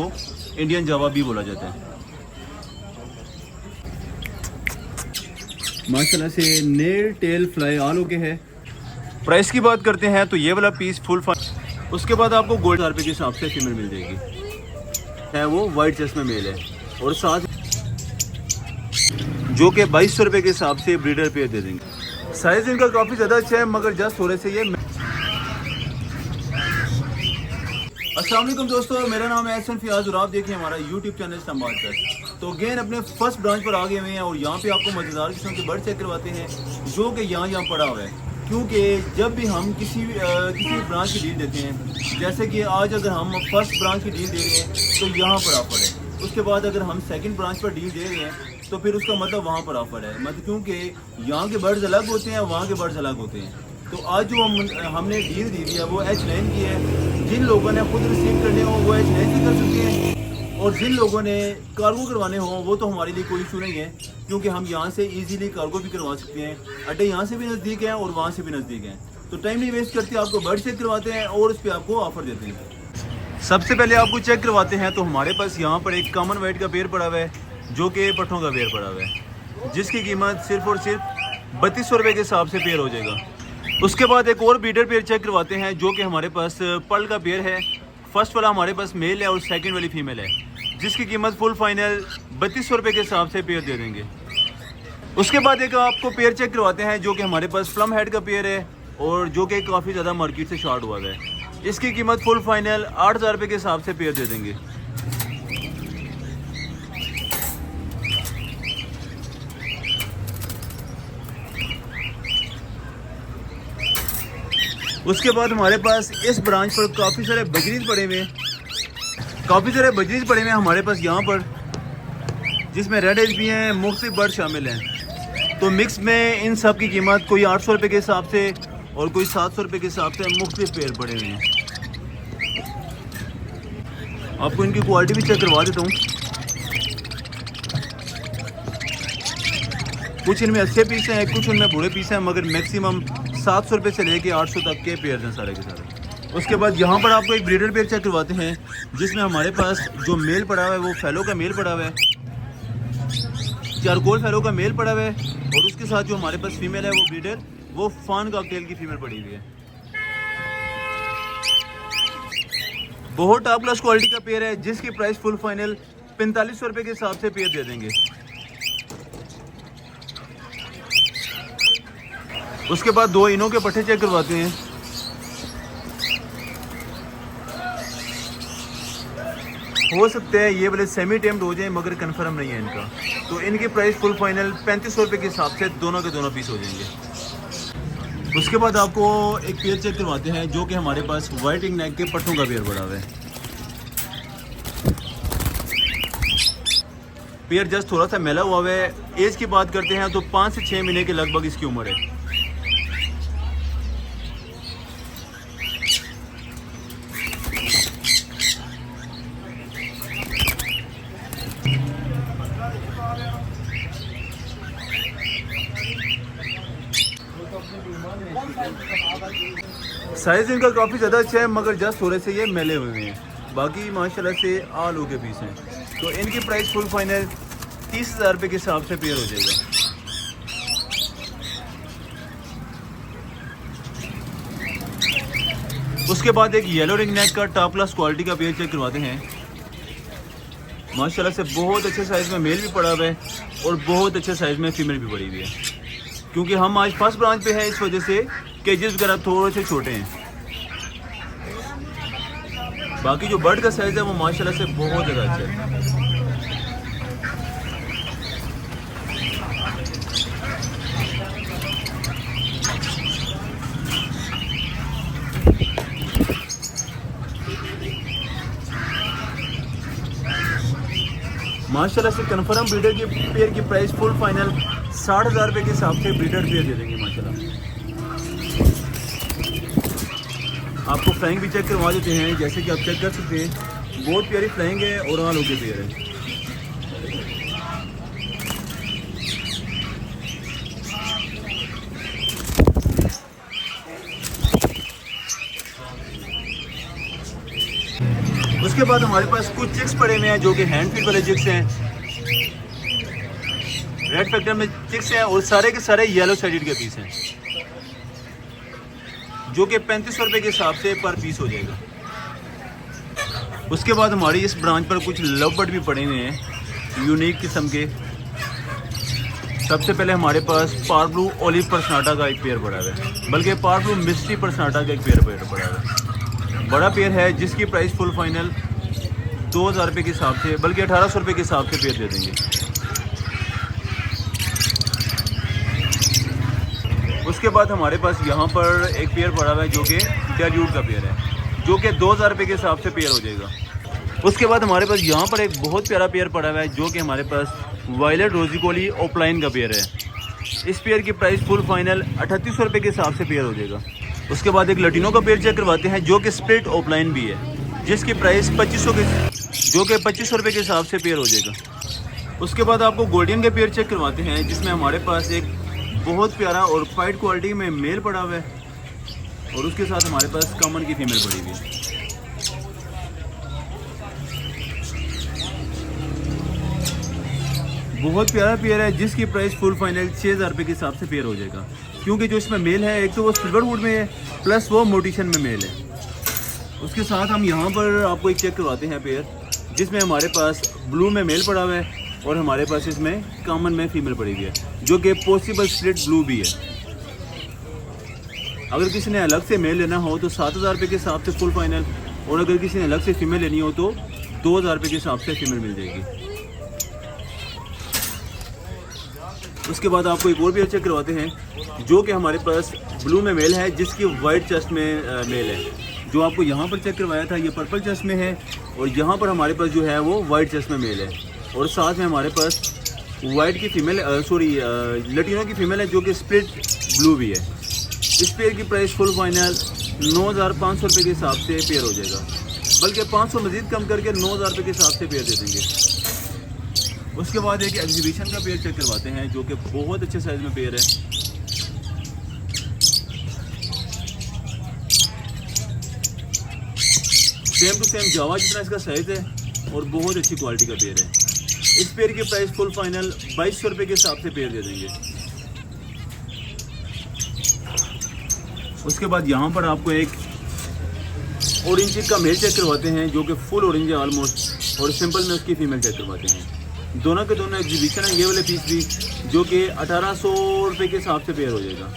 को इंडियन जावा भी बोला जाता है। माशाल्लाह से nail tail fly all okay है। प्राइस की बात करते हैं तो ये वाला पीस फुल फाइन, उसके बाद आपको गोल्ड रुपये के हिसाब से फीमेल मिल जाएगी, है वो वाइट चेस्ट में मेल है, और साथ जो कि 2200 रुपये के हिसाब से ब्रीडर पेयर दे देंगे। साइज इनका काफ़ी ज़्यादा अच्छा है, मगर जस्ट थोड़े से ये। अस्सलाम वालेकुम दोस्तों, मेरा नाम है एहसन फियाज और आप देखें हमारा यूट्यूब चैनल इस्लामाबाद पर। तो गेन अपने फर्स्ट ब्रांच पर आ गए हुए हैं और यहाँ पे आपको मज़ेदार किस्म के बर्ड चेक करवाते हैं जो कि यहाँ पड़ा हुआ है। क्योंकि जब भी हम किसी ब्रांच की डील देते हैं, जैसे कि आज अगर हम फर्स्ट ब्रांच की डील दे रहे हैं तो यहाँ पर ऑफर है, उसके बाद अगर हम सेकंड ब्रांच पर डील दे रहे हैं तो फिर उसका मतलब वहाँ पर ऑफर है, मतलब क्योंकि यहाँ के बर्ड्स अलग होते हैं, वहाँ के बर्ड्स अलग होते हैं। तो आज जो हमने डील दी है वो H9 की है। जिन लोगों ने खुद रिसीव करने हो वो H9 से कर सकते हैं, और जिन लोगों ने कार्गो करवाने हो वो तो हमारे लिए कोई इशू नहीं है, क्योंकि हम यहाँ से इजीली कार्गो भी करवा सकते हैं। अड्डे यहाँ से भी नज़दीक हैं और वहाँ से भी नज़दीक हैं। तो टाइम नहीं वेस्ट करते, आपको बर्ड चेक करवाते हैं और उस पर आपको ऑफर देते हैं। सबसे पहले आपको चेक करवाते हैं तो हमारे पास यहाँ पर एक कॉमन वाइट का पेयर पड़ा हुआ है जो कि पट्ठों का पेयर पड़ा हुआ है, जिसकी कीमत सिर्फ और सिर्फ 3200 रुपये के हिसाब से पेयर हो जाएगा। उसके बाद एक और ब्रीडर पेयर चेक करवाते हैं जो कि हमारे पास पर्ल का पेयर है। फर्स्ट वाला हमारे पास मेल है और सेकंड वाली फीमेल है, जिसकी कीमत फुल फाइनल 3200 रुपये के हिसाब से पेयर दे देंगे। उसके बाद एक आपको पेयर चेक करवाते हैं जो कि हमारे पास प्लम हेड का पेयर है और जो कि काफ़ी ज़्यादा मार्केट से शॉर्ट हुआ है। इसकी कीमत फुल फाइनल 8000 रुपये के हिसाब से पेयर दे देंगे। उसके बाद हमारे पास इस ब्रांच पर काफ़ी सारे बजरीज पड़े हुए हैं हमारे पास यहाँ पर, जिसमें रेड एज भी हैं, मुख्तलिफ बर्ड शामिल हैं। तो मिक्स में इन सब की कीमत कोई 800 रुपये के हिसाब से और कोई 700 रुपये के हिसाब से मुख्तलिफ पेयर पड़े हुए हैं। आपको इनकी क्वालिटी भी चेक करवा देता हूँ। कुछ इनमें अच्छे पीस हैं, कुछ उनमें बुरे पीस हैं, मगर मैक्सिमम 700 रुपये से लेके 800 तक के पेयर हैं सारे के सारे। उसके बाद यहाँ पर आपको एक ब्रीडर पेयर चेक करवाते हैं, जिसमें हमारे पास जो मेल पड़ा हुआ है वो फेलो का मेल पड़ा हुआ है, चारकोल फेलो का मेल पड़ा हुआ है, और उसके साथ जो हमारे पास फीमेल है वो ब्रीडर वो फान कॉकटेल की फीमेल पड़ी हुई है। बहुत टॉप क्लास क्वालिटी का पेयर है, जिसकी प्राइस फुल फाइनल 4500 रुपये के हिसाब से पेयर दे देंगे। उसके बाद दो इनों के पट्टे चेक करवाते हैं। हो सकते हैं ये वाले सेमी टेम्प्ट हो जाए, मगर कंफर्म नहीं है इनका। तो इनकी प्राइस फुल फाइनल 3500 रुपये के हिसाब से दोनों के दोनों पीस हो जाएंगे। उसके बाद आपको एक पेयर चेक करवाते हैं जो कि हमारे पास वाइट इंग नेक के पट्टों का पेयर पड़ा हुआ है। पेयर जस्ट थोड़ा सा मेला हुआ है। एज की बात करते हैं तो 5 से 6 महीने के लगभग इसकी उम्र है। साइज इनका काफ़ी ज़्यादा अच्छा है, मगर जस्ट थोड़े से ये मेले हुए हैं, बाकी माशाल्लाह से ऑल ओके पीस हैं। तो इनकी प्राइस फुल फाइनल 30,000 रुपये के हिसाब से पेयर हो जाएगा। उसके बाद एक येलो रिंग नेक का टॉप क्लास क्वालिटी का पेयर चेक करवाते हैं। माशाल्लाह से बहुत अच्छे साइज़ में मेल भी पड़ा हुआ है और बहुत अच्छे साइज़ में फीमेल भी पड़ी हुई है। क्योंकि हम आज फर्स्ट ब्रांच पे है, इस वजह से केजेस वगैरह थोड़े से छोटे हैं। बाकी जो बर्ड का साइज़ है वो माशाल्लाह से बहुत ज़्यादा अच्छा है। माशाल्लाह से कन्फर्म ब्रीडर की पेयर की प्राइस फुल फाइनल 60,000 रुपये के हिसाब से ब्रीडर पेयर दे देंगे माशाल्लाह। आपको फ्लाइंग भी चेक करवा देते हैं, जैसे कि आप चेक कर सकते हैं, बहुत प्यारी फ्लाइंग है और ऑल ओके पेयर है। उसके उसके बाद हमारे पास कुछ चिक्स पड़े हुए हैं जो कि हैंड फीड वाले चिक्स हैं, रेड फैक्टर में चिक्स हैं और सारे के सारे येलो साइडेड के पीस हैं जो कि 3500 रुपये के हिसाब से पर पीस हो जाएगा। उसके बाद हमारी इस ब्रांच पर कुछ लव बर्ड भी पड़े हुए हैं यूनिक किस्म के। सबसे पहले हमारे पास पार ब्लू ओलिव पर्सनाटा का एक पेयर पड़ा हुआ है, बल्कि पार ब्लू मिस्ट्री पर्सनाटा का एक पेयर पड़ा हुआ है। बड़ा पेयर है जिसकी प्राइस फुल फाइनल 2000 रुपये के हिसाब से, बल्कि 1800 रुपये के हिसाब से पेयर दे देंगे। उसके बाद हमारे पास यहाँ पर एक पेयर पड़ा हुआ है जो कि डेल्यूट का पेयर है, जो कि 2000 रुपये के हिसाब से पेयर हो जाएगा। उसके बाद हमारे पास यहाँ पर एक बहुत प्यारा पेयर पड़ा हुआ है जो कि हमारे पास वायलेट रोजिकोली ओपलाइन का पेयर है। इस पेयर की प्राइस फुल फाइनल 3800 रुपये के हिसाब से पेयर हो जाएगा। उसके बाद एक लटिनो का पेयर चेक करवाते हैं जो कि स्प्लिट ओपलाइन भी है, जिसकी प्राइस 2500 रुपये के हिसाब से पेयर हो जाएगा। उसके बाद आपको गोल्डन के पेयर चेक करवाते हैं जिसमें हमारे पास एक बहुत प्यारा और फाइट क्वालिटी में मेल पड़ा हुआ है और उसके साथ हमारे पास कॉमन की फीमेल पड़ी हुई है। बहुत प्यारा पेयर है जिसकी प्राइस फुल फाइनल 6000 रुपये के हिसाब से पेयर हो जाएगा, क्योंकि जो इसमें मेल है एक तो वो सिल्वरवुड में है प्लस वो मोटिशन में मेल है। उसके साथ हम यहाँ पर आपको एक चेक करवाते हैं पेयर जिसमें हमारे पास ब्लू में मेल पड़ा हुआ है और हमारे पास इसमें कॉमन में फीमेल पड़ी हुई है जो कि पॉसिबल स्प्लिट ब्लू भी है। अगर किसी ने अलग से मेल लेना हो तो 7000 रुपये के हिसाब से फुल फाइनल, और अगर किसी ने अलग से फीमेल लेनी हो तो 2000 रुपये के हिसाब से फीमेल मिल जाएगी। उसके बाद आपको एक और पेयर चेक करवाते हैं जो कि हमारे पास ब्लू में मेल है जिसकी वाइट चेस्ट में मेल है। जो आपको यहाँ पर चेक करवाया था ये पर्पल चेस्ट में है और यहाँ पर हमारे पास जो है वो वाइट चेस्ट में मेल है, और साथ में हमारे पास वाइट की फीमेल लटिनो की फीमेल है जो कि स्प्लिट ब्लू भी है। इस पेयर की प्राइस फुल फाइनल 9500 रुपये के हिसाब से पेयर हो जाएगा, बल्कि 500 मजीद कम करके 9000 रुपये के हिसाब से पेयर दे देंगे। उसके बाद एक एग्जीबिशन का पेयर चेक करवाते हैं जो कि बहुत अच्छे साइज़ में पेयर है। सेम टू सेम जावा जितना इसका साइज़ है और बहुत अच्छी क्वालिटी का पेयर है। इस पेयर की प्राइस फुल फाइनल 2200 रुपये के हिसाब से पेयर दे देंगे। उसके बाद यहाँ पर आपको एक ऑरेंज चिक का मेल चेक करवाते हैं जो कि फुल ऑरेंज है ऑलमोस्ट, और सिंपल में उसकी फीमेल चेक करवाते हैं। दोनों के दोनों एग्जीबिशन है ये वाले पीस भी, जो कि 1800 रुपये के हिसाब से पेयर हो जाएगा।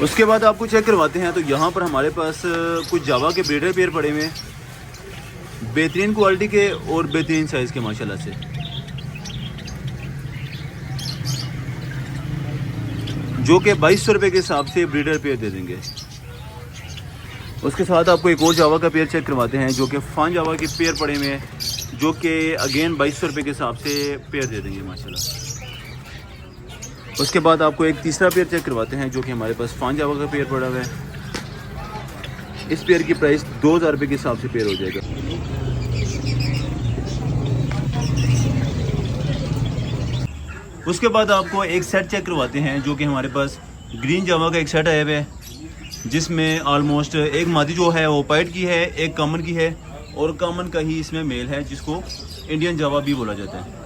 उसके बाद आपको चेक करवाते हैं तो यहाँ पर हमारे पास कुछ जावा के ब्रीडर पेयर पड़े हुए हैं, बेहतरीन क्वालिटी के और बेहतरीन साइज़ के माशाल्लाह से, जो कि 2200 रुपये के हिसाब से ब्रीडर पेयर दे देंगे। उसके साथ आपको एक और जावा का पेयर चेक करवाते हैं जो कि फान जावा के पेयर पड़े हुए हैं, जो कि अगेन 2200 रुपये के हिसाब से पेयर दे देंगे माशाल्लाह। उसके बाद आपको एक तीसरा पेयर चेक करवाते हैं जो कि हमारे पास फान जावा का पेयर पड़ा हुआ है। इस पेयर की प्राइस 2000 रुपये के हिसाब से पेयर हो जाएगा। उसके बाद आपको एक सेट चेक करवाते हैं जो कि हमारे पास ग्रीन जावा का एक सेट आया हुआ है, जिसमें ऑलमोस्ट एक मादी जो है वो पाइट की है, एक कॉमन की है, और कॉमन का ही इसमें मेल है जिसको इंडियन जावा भी बोला जाता है।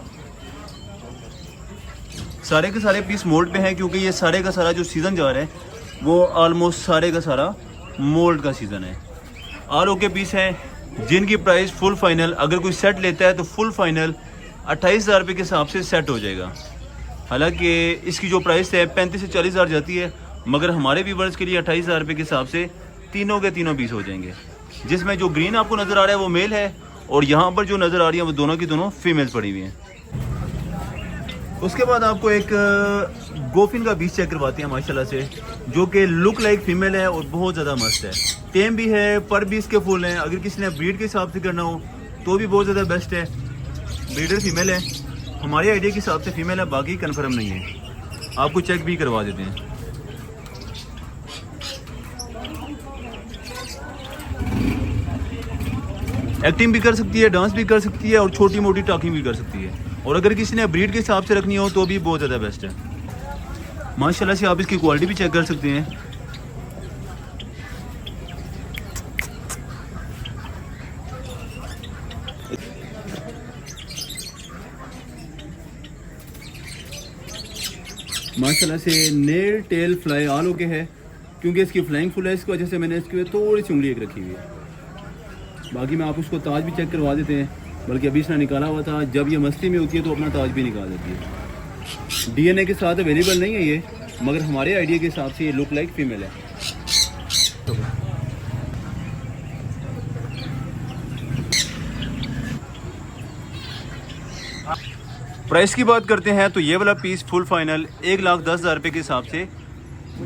सारे के सारे पीस मोल्ड पे हैं क्योंकि ये सारे का सारा जो सीज़न जा रहा है वो ऑलमोस्ट सारे का सारा मोल्ड का सीज़न है। आर ओ के पीस हैं जिनकी प्राइस फुल फाइनल अगर कोई सेट लेता है तो फुल फाइनल 28,000 रुपये के हिसाब से सेट हो जाएगा। हालांकि इसकी जो प्राइस है 35 से 40 हज़ार जाती है, मगर हमारे व्यूवर्स के लिए 28,000 रुपये के हिसाब से तीनों के तीनों पीस हो जाएंगे, जिसमें जो ग्रीन आपको नज़र आ रहा है वो मेल है और यहाँ पर जो नज़र आ रही है वो दोनों की दोनों फीमेल्स पड़ी हुई हैं। उसके बाद आपको एक गोफिन का पीस चेक करवाते हैं माशाल्लाह से, जो कि लुक लाइक फीमेल है और बहुत ज़्यादा मस्त है। टेम भी है, पर भी इसके फुल हैं। अगर किसी ने ब्रीड के हिसाब से करना हो तो भी बहुत ज़्यादा बेस्ट है। ब्रीडर फीमेल है, हमारे आइडिया के हिसाब से फीमेल है, बाकी कंफर्म नहीं है, आपको चेक भी करवा देते हैं। एक्टिंग भी कर सकती है, डांस भी कर सकती है और छोटी मोटी टॉकिंग भी कर सकती है। और अगर किसी ने ब्रीड के हिसाब से रखनी हो तो भी बहुत ज़्यादा बेस्ट है माशाल्लाह से। आप इसकी क्वालिटी भी चेक कर सकते हैं। माशाल्लाह से nail tail fly all okay है, क्योंकि इसकी फ्लाइंग फुल है, इसकी वजह से मैंने इसकी थोड़ी सी उंगली एक रखी हुई है। बाकी मैं आप उसको ताज भी चेक करवा देते हैं, बल्कि अभी इसने निकाला हुआ था। जब ये मस्ती में होती है तो अपना ताज भी निकाल देती है। डीएनए के साथ अवेलेबल नहीं है ये, मगर हमारे आइडिया के हिसाब से ये लुक लाइक फीमेल है। प्राइस की बात करते हैं तो ये वाला पीस फुल फाइनल 1,10,000 रुपये के हिसाब से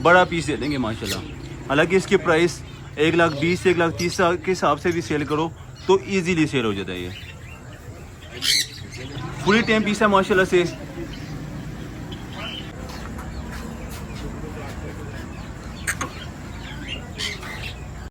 बड़ा पीस दे देंगे माशाल्लाह। हालांकि इसकी प्राइस 1,20,000 से 1,30,000 के हिसाब से भी सेल करो तो इजीली सेल हो जाता है। ये फुली टेम पीस है माशाल्लाह से।